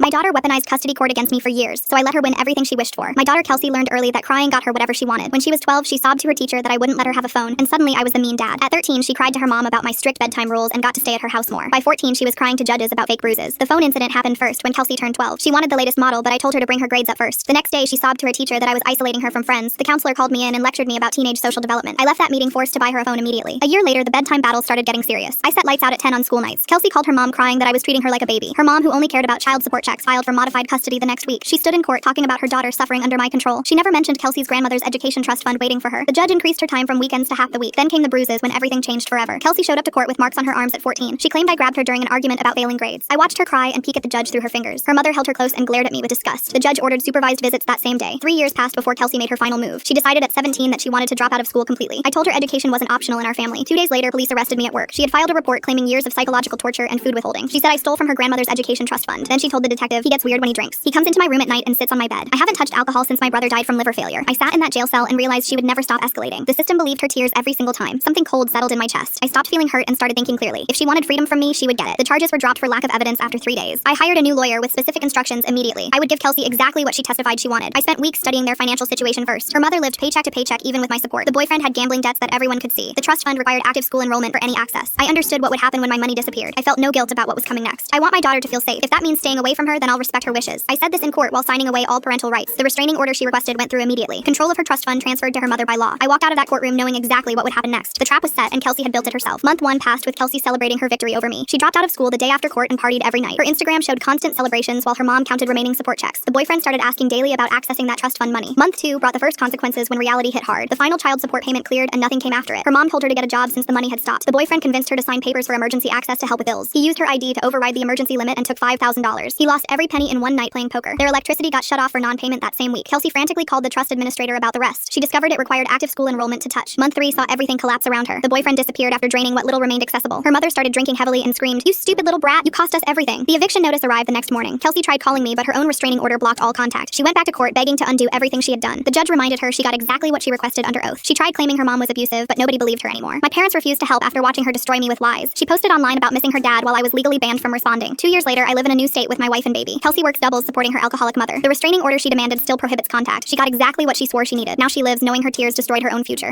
My daughter weaponized custody court against me for years, so I let her win everything she wished for. My daughter Kelsey learned early that crying got her whatever she wanted. When she was 12, she sobbed to her teacher that I wouldn't let her have a phone, and suddenly I was the mean dad. At 13, she cried to her mom about my strict bedtime rules and got to stay at her house more. By 14, she was crying to judges about fake bruises. The phone incident happened first when Kelsey turned 12. She wanted the latest model, but I told her to bring her grades up first. The next day, she sobbed to her teacher that I was isolating her from friends. The counselor called me in and lectured me about teenage social development. I left that meeting forced to buy her a phone immediately. A year later, the bedtime battle started getting serious. I set lights out at 10 on school nights. Kelsey called her mom crying that I was treating her like a baby. Her mom, who only cared about child support checks, filed for modified custody the next week. She stood in court talking about her daughter suffering under my control. She never mentioned Kelsey's grandmother's education trust fund waiting for her. The judge increased her time from weekends to half the week. Then came the bruises when everything changed forever. Kelsey showed up to court with marks on her arms at 14. She claimed I grabbed her during an argument about failing grades. I watched her cry and peek at the judge through her fingers. Her mother held her close and glared at me with disgust. The judge ordered supervised visits that same day. 3 years passed before Kelsey made her final move. She decided at 17 that she wanted to drop out of school completely. I told her education wasn't optional in our family. 2 days later, police arrested me at work. She had filed a report claiming years of psychological torture and food withholding. She said I stole from her grandmother's education trust fund. Then she told the detective, he gets weird when he drinks. He comes into my room at night and sits on my bed. I haven't touched alcohol since my brother died from liver failure. I sat in that jail cell and realized she would never stop escalating. The system believed her tears every single time. Something cold settled in my chest. I stopped feeling hurt and started thinking clearly. If she wanted freedom from me, she would get it. The charges were dropped for lack of evidence after 3 days. I hired a new lawyer with specific instructions immediately. I would give Kelsey exactly what she testified she wanted. I spent weeks studying their financial situation first. Her mother lived paycheck to paycheck even with my support. The boyfriend had gambling debts that everyone could see. The trust fund required active school enrollment for any access. I understood what would happen when my money disappeared. I felt no guilt about what was coming next. I want my daughter to feel safe. If that means staying away from her, then I'll respect her wishes. I said this in court while signing away all parental rights. The restraining order she requested went through immediately. Control of her trust fund transferred to her mother by law. I walked out of that courtroom knowing exactly what would happen next. The trap was set and Kelsey had built it herself. Month 1 passed with Kelsey celebrating her victory over me. She dropped out of school the day after court and partied every night. Her Instagram showed constant celebrations while her mom counted remaining support checks. The boyfriend started asking daily about accessing that trust fund money. Month 2 brought the first consequences when reality hit hard. The final child support payment cleared and nothing came after it. Her mom told her to get a job since the money had stopped. The boyfriend convinced her to sign papers for emergency access to help with bills. He used her ID to override the emergency limit and took $5,000. He lost every penny in one night playing poker. Their electricity got shut off for non-payment that same week. Kelsey frantically called the trust administrator about the rest. She discovered it required active school enrollment to touch. Month 3 saw everything collapse around her. The boyfriend disappeared after draining what little remained accessible. Her mother started drinking heavily and screamed, "You stupid little brat, you cost us everything." The eviction notice arrived the next morning. Kelsey tried calling me, but her own restraining order blocked all contact. She went back to court begging to undo everything she had done. The judge reminded her she got exactly what she requested under oath. She tried claiming her mom was abusive, but nobody believed her anymore. My parents refused to help after watching her destroy me with lies. She posted online about missing her dad while I was legally banned from responding. 2 years later, I live in a new state with my wife and baby. Kelsey works doubles supporting her alcoholic mother. The restraining order she demanded still prohibits contact. She got exactly what she swore she needed. Now she lives knowing her tears destroyed her own future.